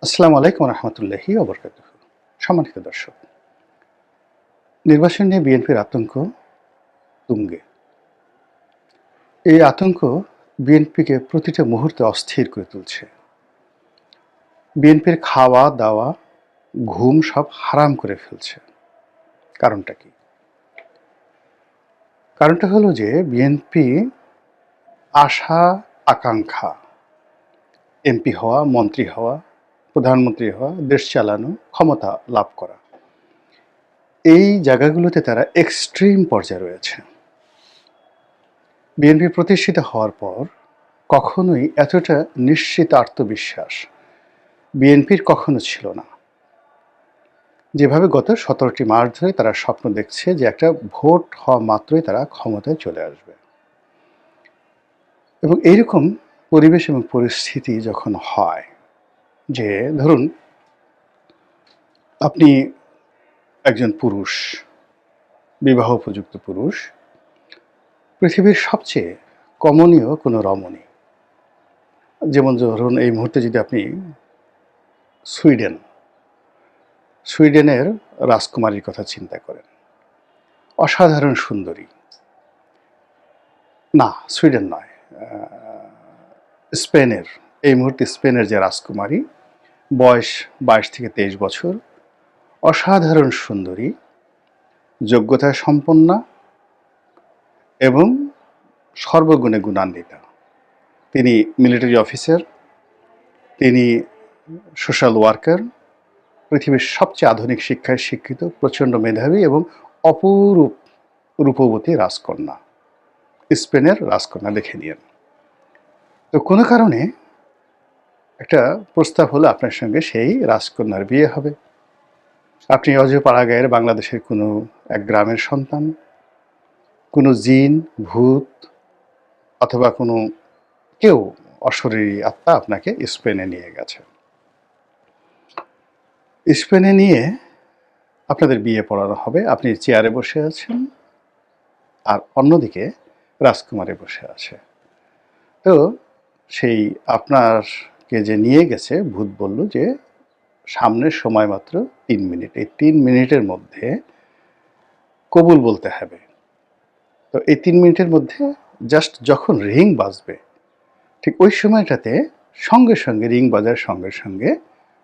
আসসালামু আলাইকুম রহমতুল্লাহি ওবরকাতুহু। সম্মানিত দর্শক, নির্বাচন নিয়ে বিএনপির আতঙ্ক তুঙ্গে। এই আতঙ্ক বিএনপিকে প্রতিটা মুহূর্তে অস্থির করে তুলছে। বিএনপির খাওয়া দাওয়া ঘুম সব হারাম করে ফেলছে। কারণটা কি? কারণটা হলো যে বিএনপি আশা আকাঙ্ক্ষা, এমপি হওয়া, মন্ত্রী হওয়া, প্রধানমন্ত্রী হওয়া, দেশ চালানো, ক্ষমতা লাভ করা, এই জায়গাগুলোতে তারা এক্সট্রিম পর্যায়ে রয়েছে। বিএনপি প্রতিষ্ঠিত হওয়ার পর কখনোই এতটা নিশ্চিত আত্মবিশ্বাস বিএনপির কখনো ছিল না। যেভাবে গত 17টি মাস ধরে তারা স্বপ্ন দেখছে যে একটা ভোট হওয়া মাত্রই তারা ক্ষমতায় চলে আসবে, এবং এইরকম পরিবেশ এবং পরিস্থিতি যখন হয়, যে ধরুন আপনি একজন পুরুষ, বিবাহ উপযুক্ত পুরুষ, পৃথিবীর সবচেয়ে কমনীয় কোনো রমণী, যেমন ধরুন এই মুহূর্তে যদি আপনি সুইডেনের রাজকুমারীর কথা চিন্তা করেন, অসাধারণ সুন্দরী, না সুইডেন নয়, স্পেনের, এই মুহূর্তে স্পেনের যে রাজকুমারী, বয়স 22 থেকে 23 বছর, অসাধারণ সুন্দরী, যোগ্যতা সম্পন্না এবং সর্বগুণে গুণান্বিতা। তিনি মিলিটারি অফিসার, তিনি সোশ্যাল ওয়ার্কার, পৃথিবীর সবচেয়ে আধুনিক শিক্ষায় শিক্ষিত, প্রচণ্ড মেধাবী এবং অপরূপ রূপবতী রাজকন্যা, স্পেনের রাজকন্যা, দেখে নিন। তো কোনো কারণে একটা প্রস্তাব হলো আপনার সঙ্গে সেই রাজকন্যার বিয়ে হবে। আপনি অজপাড়াগাঁয়ের বাংলাদেশের কোনো এক গ্রামের সন্তান, কোনো জিন ভূত অথবা কোনো কেউ অশরীরী আত্মা আপনাকে স্পেনে নিয়ে গেছে। স্পেনে নিয়ে আপনাদের বিয়ে পড়ানো হবে। আপনি চেয়ারে বসে আছেন আর অন্যদিকে রাজকুমারী বসে আছে। তো সেই আপনারকে যে নিয়ে গেছে, ভূত বলল যে সামনের সময় মাত্র 3 মিনিট, এই 3 মিনিটের মধ্যে কবুল বলতে হবে। তো এই 3 মিনিটের মধ্যে জাস্ট যখন রিং বাজবে, ঠিক ওই সময়টাতে সঙ্গে সঙ্গে রিং বাজার সঙ্গে সঙ্গে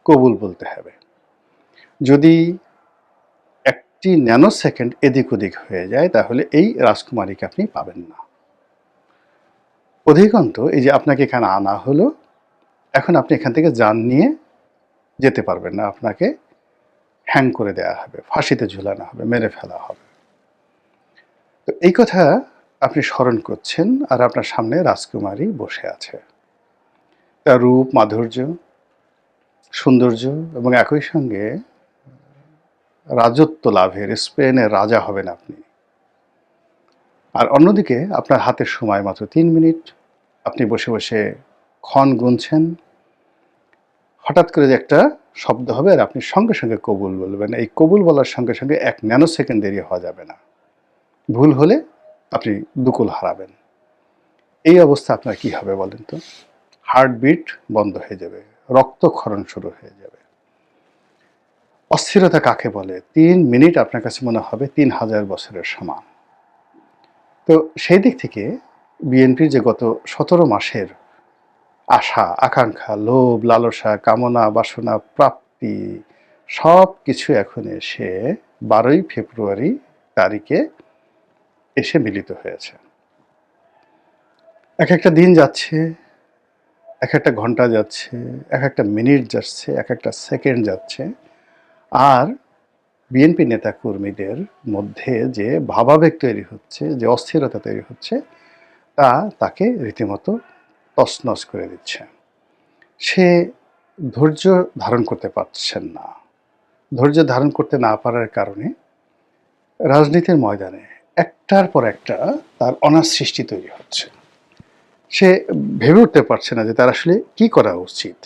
কবুল বলতে হবে। যদি 1 ন্যানো সেকেন্ড এদিক ওদিক হয়ে যায়, তাহলে এই রাজকুমারীকে আপনি পাবেন না। অধিকন্ত এই যে আপনাকে এখানে আনা হলো, এখন আপনি এখান থেকে যান নিয়ে যেতে পারবেন না, আপনাকে হ্যাং করে দেওয়া হবে, ফাঁসিতে ঝুলানো হবে, মেরে ফেলা হবে। তো এই কথা আপনি স্মরণ করছেন আর আপনার সামনে রাজকুমারী বসে আছে। তার রূপ, মাধুর্য, সৌন্দর্য এবং একই সঙ্গে রাজত্ব লাভের, স্পেনের রাজা হবেন আপনি। আর অন্যদিকে আপনার হাতের সময় মাত্র 3 মিনিট। আপনি বসে বসে ক্ষণ গুনছেন, হঠাৎ করে যে একটা শব্দ হবে আর আপনি সঙ্গে সঙ্গে কবুল বলবেন। এই কবুল বলার সঙ্গে সঙ্গে 1 ন্যানো সেকেন্ড দেরি হওয়া যাবে না। ভুল হলে আপনি দুকুল হারাবেন। এই অবস্থা আপনার কি হবে বলেন তো? হার্টবিট বন্ধ হয়ে যাবে, রক্তক্ষরণ শুরু হয়ে যাবে। অস্থিরতা কাকে বলে? 3 মিনিট আপনার কাছে মনে হবে 3000 বছরের সমান। তো সেই দিক থেকে বিএনপির যে গত 17 মাসের আশা আকাঙ্ক্ষা, লোভ লালসা, কামনা বাসনা, প্রাপ্তি, সব কিছু এখন এসে 12ই ফেব্রুয়ারি তারিখে এসে মিলিত হয়েছে। এক একটা দিন যাচ্ছে, এক একটা ঘন্টা যাচ্ছে, এক একটা মিনিট যাচ্ছে, এক একটা সেকেন্ড যাচ্ছে, আর বিএনপি নেতাকর্মীদের মধ্যে যে ভাবাবেগ তৈরি হচ্ছে, যে অস্থিরতা তৈরি হচ্ছে, তা তাকে রীতিমতো তছনছ করে দিচ্ছে। সে ধৈর্য ধারণ করতে পারছেন না। ধৈর্য ধারণ করতে না পারার কারণে রাজনীতির ময়দানে একটার পর একটা তার অনার সৃষ্টি তৈরি হচ্ছে। সে ভেবে উঠতে পারছে না যে তার আসলে কি করা উচিত,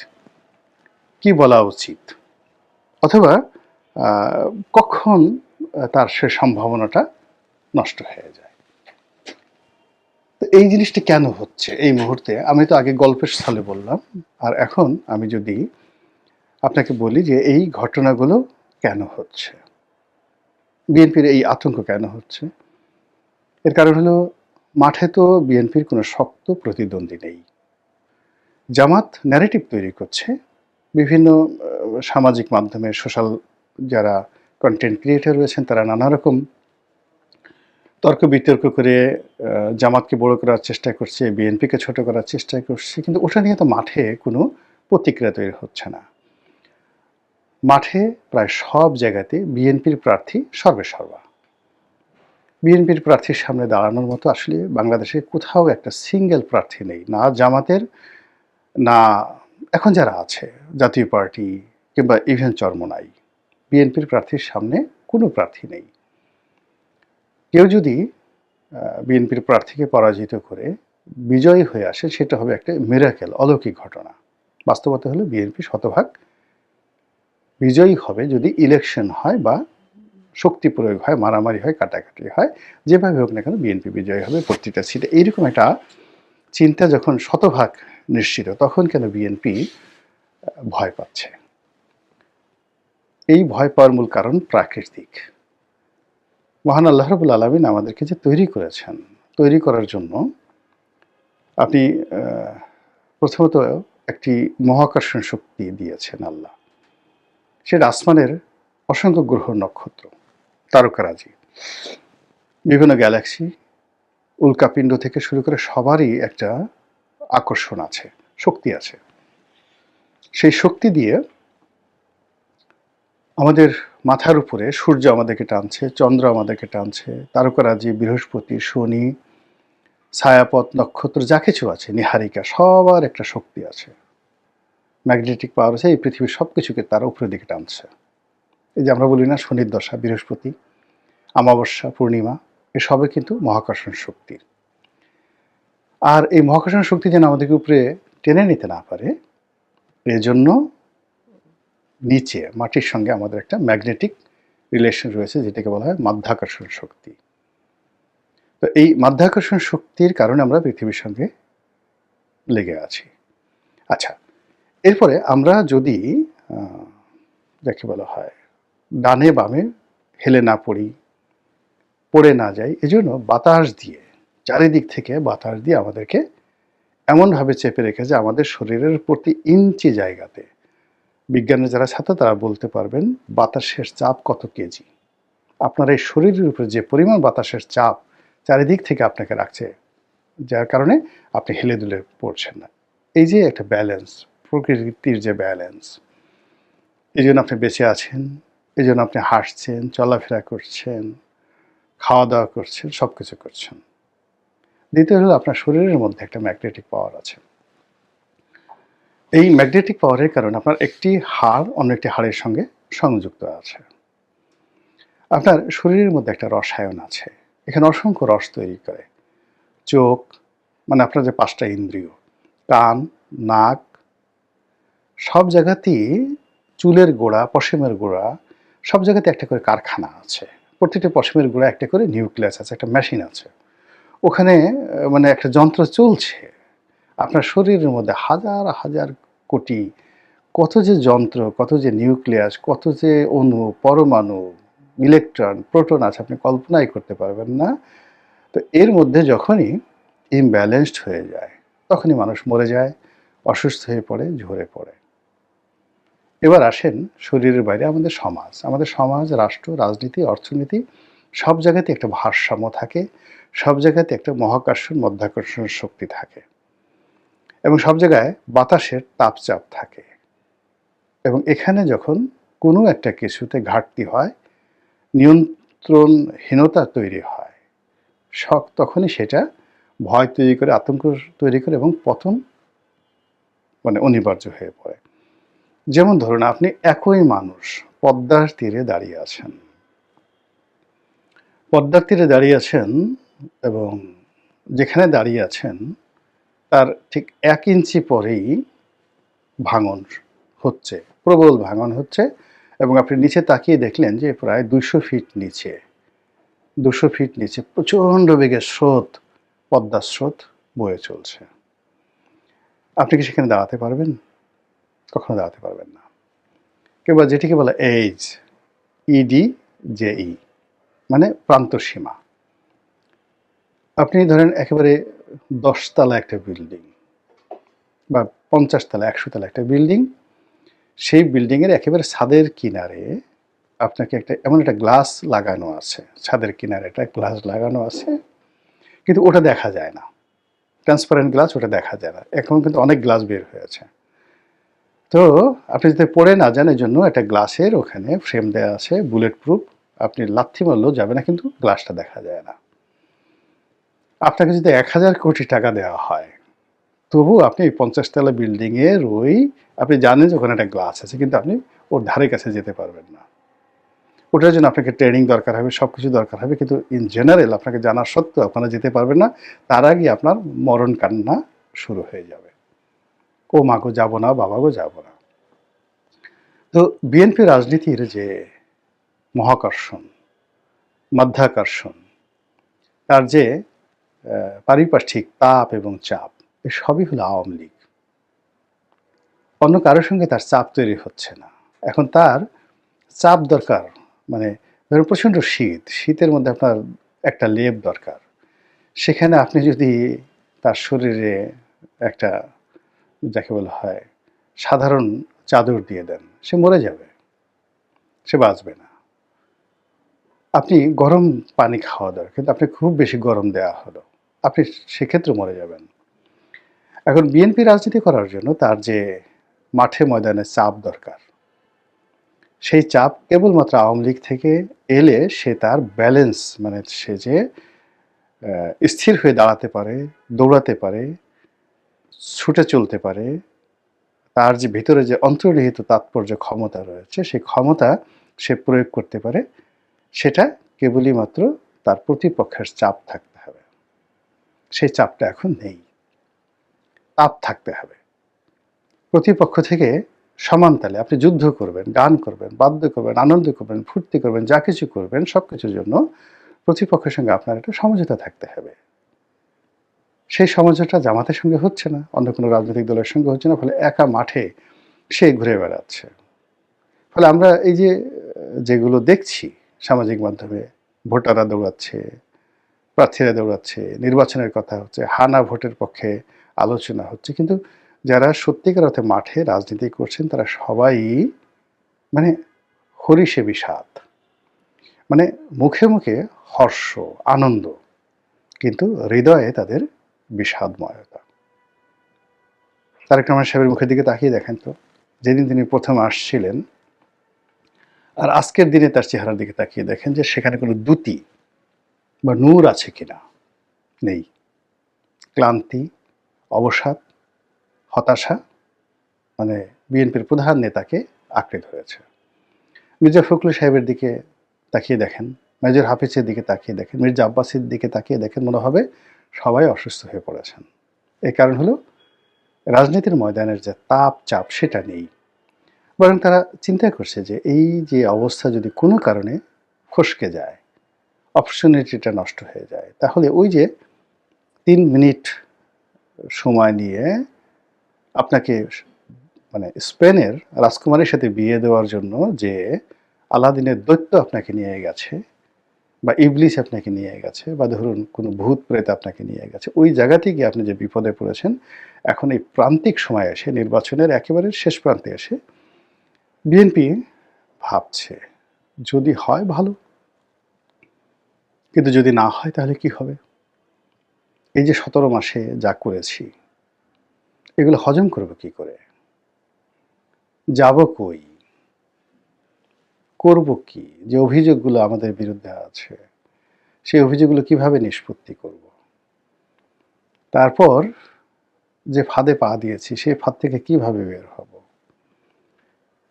কি বলা উচিত, অথবা কখন তার সে সম্ভাবনাটা নষ্ট হয়ে যায়। তো এই জিনিসটা কেন হচ্ছে এই মুহূর্তে? আমি তো আগে গল্পের ছলে বললাম, আর এখন আমি যদি আপনাকে বলি যে এই ঘটনাগুলো কেন হচ্ছে? বিএনপির এই আতঙ্ক কেন হচ্ছে? এর কারণ হলো মাঠে তো বিএনপির কোনো শক্ত প্রতিদ্বন্দ্বী নেই। জামাত ন্যারেটিভ তৈরি করছে। বিভিন্ন সামাজিক মাধ্যমে সোশ্যাল যারা কনটেন্ট ক্রিয়েটর রয়েছেন তারা নানা রকম তর্ক-বিতর্ক করে জামাতকে বড় করার চেষ্টা করছে, বিএনপিকে ছোট করার চেষ্টা করছে। কিন্তু ওটা নিয়ে তো মাঠে কোনো প্রতিক্রিয়া তৈরি হচ্ছে না। মাঠে প্রায় সব জায়গাতে বিএনপির প্রার্থী সর্বেসর্বা। বিএনপির প্রার্থীর সামনে দাঁড়ানোর মতো আসলে বাংলাদেশে কোথাও একটা সিঙ্গেল প্রার্থী নেই। না জামাতের, না এখন যারা আছে জাতীয় পার্টি কিংবা ইভেন চরমোনাই। বিএনপির প্রার্থীর সামনে কোনো প্রার্থী নেই। কেউ যদি বিএনপির প্রার্থীকে পরাজিত করে বিজয়ী হয়ে আসে সেটা হবে একটা মিরাকেল, অলৌকিক ঘটনা। বাস্তবতা হলো বিএনপি শতভাগ বিজয়ী হবে যদি ইলেকশন হয় বা শক্তি প্রয়োগ হয়, মারামারি হয়, কাটাকাটি হয়। যেভাবে হোক না কেন বিএনপি বিজয়ী হবে প্রতিটা সিটে। এইরকম একটা চিন্তা যখন শতভাগ নিশ্চিত, তখন কেন বিএনপি ভয় পাচ্ছে? এই ভয় পাওয়ার মূল কারণ প্রাকৃতিক। মহান আল্লাহ রাব্বুল আলামিন আমাদেরকে যে তৈরি করেছেন, তৈরি করার জন্য আপনি প্রথমত একটি মহাকর্ষণ শক্তি দিয়েছেন আল্লাহ। সেটা আসমানের অসংখ্য গ্রহ নক্ষত্র, তারকারাজি, বিভিন্ন গ্যালাক্সি, উল্কাপিণ্ড থেকে শুরু করে সবারই একটা আকর্ষণ আছে, শক্তি আছে। সেই শক্তি দিয়ে আমাদের মাথার উপরে সূর্য আমাদেরকে টানছে, চন্দ্র আমাদেরকে টানছে, তারকারাজি, বৃহস্পতি, শনি, ছায়াপথ, নক্ষত্র যা কিছু আছে, নীহারিকা, সবার একটা শক্তি আছে। ম্যাগনেটিক পাওয়ার আছে, এই পৃথিবীর সব কিছুকে তারা উপরের দিকে টানছে। এই যে আমরা বলি না শনির দশা, বৃহস্পতি, অমাবস্যা, পূর্ণিমা, এসবে কিন্তু মহাকর্ষণ শক্তির। আর এই মহাকর্ষণ শক্তি যেন আমাদেরকে উপরে টেনে নিতে না পারে, এজন্য নিচে মাটির সঙ্গে আমাদের একটা ম্যাগনেটিক রিলেশন রয়েছে, যেটাকে বলা হয় মাধ্যাকর্ষণ শক্তি। তো এই মাধ্যাকর্ষণ শক্তির কারণে আমরা পৃথিবীর সঙ্গে লেগে আছি। আচ্ছা, এরপরে আমরা যদি যাকে বলা হয় ডানে বামে হেলে না পড়ি, পড়ে না যাই, এজন্য বাতাস দিয়ে, চারিদিক থেকে বাতাস দিয়ে আমাদেরকে এমনভাবে চেপে রেখেছে আমাদের শরীরের প্রতি ইঞ্চি জায়গাতে। বিজ্ঞানের যারা ছাত্র তারা বলতে পারবেন বাতাসের চাপ কত কেজি। আপনার এই শরীরের উপরে যে পরিমাণ বাতাসের চাপ চারিদিক থেকে আপনাকে রাখছে, যার কারণে আপনি হেলে দুলে পড়ছেন না। এই যে একটা ব্যালেন্স, প্রকৃতির যে ব্যালেন্স, এই জন্য আপনি বেঁচে আছেন, এই জন্য আপনি হাসছেন, চলাফেরা করছেন, খাওয়া দাওয়া করছেন, সব কিছু করছেন। দ্বিতীয় হলো আপনার শরীরের মধ্যে একটা ম্যাগনেটিক পাওয়ার আছে। এই ম্যাগনেটিক পাওয়ারের কারণে আপনার একটি হাড় অন্য একটি হাড়ের সঙ্গে সংযুক্ত আছে। আপনার শরীরের মধ্যে একটা রসায়ন আছে, এখানে অসংখ্য রস তৈরি করে। চোখ মানে আপনার যে ৫টা ইন্দ্রিয়, কান, নাক, সব জায়গাতেই চুলের গোড়া, পশমের গোড়া, সব জায়গাতে একটা করে কারখানা আছে। প্রতিটা পশমের গোড়া একটা করে নিউক্লিয়াস আছে, একটা মেশিন আছে। ওখানে মানে একটা যন্ত্র চলছে। আপনার শরীরের মধ্যে হাজার হাজার কোটি কত যে যন্ত্র, কত যে নিউক্লিয়াস, কত যে অণু, পরমাণু, ইলেকট্রন, প্রোটন আছে আপনি কল্পনাই করতে পারবেন না। তো এর মধ্যে যখনই ইমব্যালেন্সড হয়ে যায়, তখনই মানুষ মরে যায়, অসুস্থ হয়ে পড়ে, ঝরে পড়ে। এবার আসেন শরীরের বাইরে আমাদের সমাজ, রাষ্ট্র, রাজনীতি, অর্থনীতি, সব জায়গাতে একটা ভারসাম্য থাকে, সব জায়গাতে একটা মহাকর্ষণ, মাধ্যাকর্ষণ শক্তি থাকে এবং সব জায়গায় বাতাসের তাপচাপ থাকে। এবং এখানে যখন কোনো একটা কিছুতে ঘাটতি হয়, নিয়ন্ত্রণহীনতা তৈরি হয়, তখনই সেটা ভয় তৈরি করে, আতঙ্ক তৈরি করে এবং পতন মানে অনিবার্য হয়ে পড়ে। যেমন ধরুন আপনি একই মানুষ পদ্মার তীরে দাঁড়িয়ে আছেন। পদ্মার তীরে দাঁড়িয়ে আছেন এবং যেখানে দাঁড়িয়ে আছেন তার ঠিক ১ ইঞ্চি পরেই ভাঙন হচ্ছে, প্রবল ভাঙন হচ্ছে এবং আপনি নিচে তাকিয়ে দেখলেন যে প্রায় ২০০ ফিট নিচে, ২০০ ফিট নিচে প্রচণ্ড বেগে স্রোত, পদ্মার স্রোত বয়ে চলছে। আপনি কি সেখানে দাঁড়াতে পারবেন? কখনো দাঁড়াতে পারবেন না। কিংবা যেটিকে বলে এইজ, ইডি জেই, মানে প্রান্তসীমা। আপনি ধরেন একেবারে 10 তলা একটা বিল্ডিং বা 50 তলা 100 তলা একটা বিল্ডিং, সেই বিল্ডিংয়ের একেবারে ছাদের কিনারে আপনাকে এমন একটা গ্লাস লাগানো আছে, ছাদের কিনারে একটা গ্লাস লাগানো আছে, কিন্তু ওটা দেখা যায় না, ট্রান্সপারেন্ট গ্লাস, ওটা দেখা যায় না। এখন কিন্তু অনেক গ্লাস বের হয়েছে। তো আপনি যাতে পড়ে না যান এই জন্য একটা গ্লাসের ওখানে ফ্রেম দেওয়া আছে, বুলেট প্রুফ, আপনি লাথি মারলেও যাবে না, কিন্তু গ্লাসটা দেখা যায় না। আপনাকে যদি 1000 কোটি টাকা দেওয়া হয়, তবু আপনি 50 তলা বিল্ডিংয়ের আপনি জানেন যে ওখানে একটা গ্লাস আছে, কিন্তু আপনি ওর ধারে কাছে যেতে পারবেন না। ওটার জন্য আপনাকে ট্রেনিং দরকার হবে, সব কিছু দরকার হবে, কিন্তু ইন জেনারেল আপনাকে জানা সত্ত্বেও আপনারা যেতে পারবেন না। তার আগে আপনার মরণ কান্না শুরু হয়ে যাবে, ও মা গো যাবো না, বাবা গো যাবো না। তো বিএনপি রাজনীতির যে মহাকর্ষণ, মাধ্যাকর্ষণ, তার যে পারিপার্শ্বিক তাপ এবং চাপ, এ সবই হলো আওয়ামী লীগ। অন্য কারোর সঙ্গে তার চাপ তৈরি হচ্ছে না। এখন তার চাপ দরকার, মানে ধরুন প্রচণ্ড শীত, শীতের মধ্যে আপনার একটা লেপ দরকার। সেখানে আপনি যদি তার শরীরে একটা, যাকে বলা হয়, সাধারণ চাদর দিয়ে দেন, সে মরে যাবে, সে বাঁচবে না। আপনি গরম পানি খাওয়া দরকার, কিন্তু আপনি খুব বেশি গরম দেওয়া হলো, আপনি সেক্ষেত্রে মরে যাবেন। এখন বিএনপি রাজনীতি করার জন্য তার যে মাঠে ময়দানে চাপ দরকার, সেই চাপ কেবলমাত্র আওয়ামী লীগ থেকে এলে সে তার ব্যালেন্স, মানে সে যে স্থির হয়ে দাঁড়াতে পারে, দৌড়াতে পারে, ছুটে চলতে পারে, তার যে ভিতরে যে অন্তর্নিহিত তাৎপর্য ক্ষমতা রয়েছে, সেই ক্ষমতা সে প্রয়োগ করতে পারে, সেটা কেবলই মাত্র তার প্রতিপক্ষের চাপ থাকতে হবে। সেই চাপটা এখন নেই, তাপ থাকতে হবে। প্রতিপক্ষ থেকে সমান তালে আপনি যুদ্ধ করবেন, গান করবেন, বাদ্য করবেন, আনন্দ করবেন, ফুর্তি করবেন, যা কিছু করবেন, সব কিছুর জন্য প্রতিপক্ষের সঙ্গে আপনার একটা সমঝোতা থাকতে হবে। সেই সমঝোতা জামাতের সঙ্গে হচ্ছে না, অন্য কোনো রাজনৈতিক দলের সঙ্গে হচ্ছে না, ফলে একা মাঠে সে ঘুরে বেড়াচ্ছে। ফলে আমরা এই যে যেগুলো দেখছি সামাজিক মাধ্যমে, ভোটাররা দৌড়াচ্ছে, প্রার্থীরা দৌড়াচ্ছে, নির্বাচনের কথা হচ্ছে, হানা ভোটের পক্ষে আলোচনা হচ্ছে, কিন্তু যারা সত্যিকার অর্থে মাঠে রাজনীতি করছেন তারা সবাই মানে হরিষে বিষাদ, মানে মুখে মুখে হর্ষ, আনন্দ, কিন্তু হৃদয়ে তাদের বিষাদময়তা। তারেক রহমান সাহেবের মুখের দিকে তাকিয়ে দেখেন তো, যেদিন তিনি প্রথম আসছিলেন আর আজকের দিনে তার চেহারার দিকে তাকিয়ে দেখেন যে সেখানে কোনো দ্যুতি বা নূর আছে কিনা, নেই। ক্লান্তি, অবসাদ, হতাশা, মানে বিএনপির প্রধান নেতাকে আঁকড়ে ধরেছে। মির্জা ফখরুল সাহেবের দিকে তাকিয়ে দেখেন, মেজর হাফিজের দিকে তাকিয়ে দেখেন, মির্জা আব্বাসের দিকে তাকিয়ে দেখেন, মনে হবে সবাই অসুস্থ হয়ে পড়েছেন। এর কারণ হলো রাজনীতির ময়দানের যে তাপ চাপ সেটা নেই, বরং তারা চিন্তা করছে যে এই যে অবস্থা যদি কোনো কারণে ফসকে যায়, অপরচুনিটিটা নষ্ট হয়ে যায়, তাহলে ওই যে 3 মিনিট সময় নিয়ে আপনাকে মানে স্পেনের রাজকুমারীর সাথে বিয়ে দেওয়ার জন্য যে আলাদিনের দৈত্য আপনাকে নিয়ে গেছে, বা ইবলিস আপনাকে নিয়ে গেছে, বা ধরুন কোনো ভূত প্রেত আপনাকে নিয়ে গেছে, ওই জায়গা থেকে আপনি যে বিপদে পড়েছেন, এখন এই প্রান্তিক সময় এসে, নির্বাচনের একেবারে শেষ প্রান্তে এসে বিএনপি ভাবছে যদি হয় ভালো, কিন্তু যদি না হয় তাহলে কি হবে? এই যে 17 মাসে যা করেছি, এগুলো হজম করবো কি করে? যাব কই? করব কি? যে অভিযোগগুলো আমাদের বিরুদ্ধে আছে, সেই অভিযোগগুলো কিভাবে নিষ্পত্তি করব? তারপর যে ফাঁদে পা দিয়েছি, সেই ফাঁদ থেকে কিভাবে বের হব?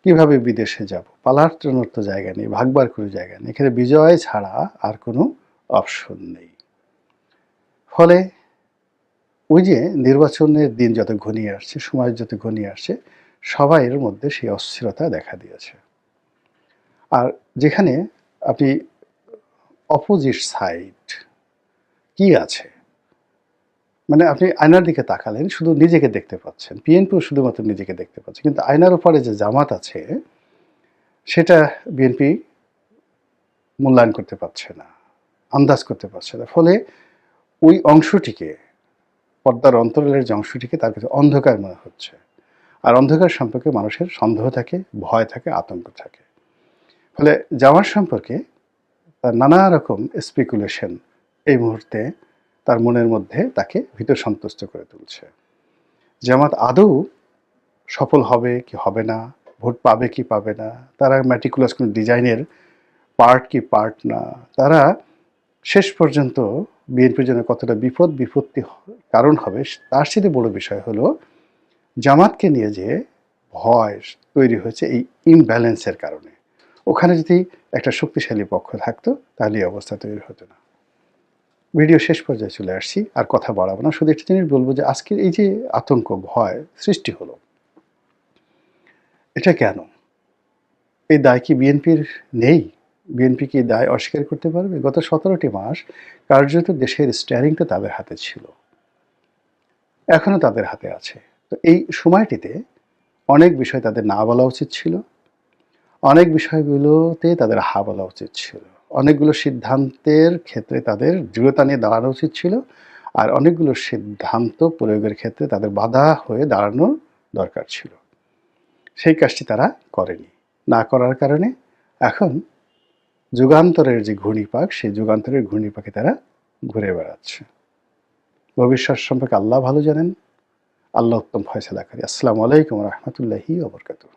কিভাবে বিদেশে যাব? পালার জন্য তো জায়গা নেই, ভাগবার কোনো জায়গা নেই। এখানে বিজয় ছাড়া আর কোনো অপশন নেই। ফলে ওই যে নির্বাচনের দিন যত ঘনিয়ে আসছে, সময় যত ঘনিয়ে আসছে, সবাইয়ের মধ্যে সেই অস্থিরতা দেখা দিয়েছে। আর যেখানে আপনি অপোজিট সাইড কি আছে, মানে আপনি আয়নার দিকে তাকালেন, শুধু নিজেকে দেখতে পাচ্ছেন, বিএনপিও শুধুমাত্র নিজেকে দেখতে পাচ্ছে, কিন্তু আয়নার উপরে যে জামাত আছে, সেটা বিএনপি মূল্যায়ন করতে পারছে না, আন্দাজ করতে পারছে না। ফলে ওই অংশটিকে, পর্দার অন্তরালের যে অংশটিকে তার কাছে অন্ধকার মনে হচ্ছে। আর অন্ধকার সম্পর্কে মানুষের সন্দেহ থাকে, ভয় থাকে, আতঙ্ক থাকে। ফলে জামাত সম্পর্কে তার নানা রকম স্পেকুলেশন এই মুহূর্তে তার মনের মধ্যে তাকে ভীত সন্তুষ্ট করে তুলছে। জামাত আদৌ সফল হবে কি হবে না, ভোট পাবে কি পাবে না, তারা ম্যাটিকুলাস কোনো ডিজাইনের পার্ট কি পার্ট না, তারা শেষ পর্যন্ত বিএনপির জন্য কতটা বিপত্তি কারণ হবে, তার চেয়ে বড় বিষয় হলো জামাতকে নিয়ে যে ভয় তৈরি হয়েছে এই ইমব্যালেন্সের কারণে। ওখানে যদি একটা শক্তিশালী পক্ষ থাকতো তাহলে এই অবস্থা তৈরি হতো না। ভিডিও শেষ পর্যায়ে চলে আসছি, আর কথা বাড়াবো না। শুধু একটা জিনিস বলবো যে আজকের এই যে আতঙ্ক, ভয় সৃষ্টি হলো, এটা কেন? এই দায় কি বিএনপির নেই? বিএনপি কি দায় অস্বীকার করতে পারবে? গত ১৭টি মাস কার্যত দেশের স্টিয়ারিংটা তাদের হাতে ছিল, এখনো তাদের হাতে আছে। তো এই সময়টিতে অনেক বিষয় তাদের না বলা উচিত ছিল, অনেক বিষয়গুলোতে তাদের হা বলা উচিত ছিল, অনেকগুলো সিদ্ধান্তের ক্ষেত্রে তাদের দৃঢ়তা নিয়ে দাঁড়ানো উচিত ছিল, আর অনেকগুলো সিদ্ধান্ত প্রয়োগের ক্ষেত্রে তাদের বাধা হয়ে দাঁড়ানো দরকার ছিল। সেই কাজটি তারা করেনি। না করার কারণে এখন যুগান্তরের যে ঘূর্ণিপাক, সেই যুগান্তরের ঘূর্ণিপাকে তারা ঘুরে বেড়াচ্ছে। ভবিষ্যৎ সম্পর্কে আল্লাহ ভালো জানেন, আল্লাহ উত্তম ফয়সালাকারী। আসসালামু আলাইকুম রহমতুল্লাহি ওয়া বারাকাতুহু।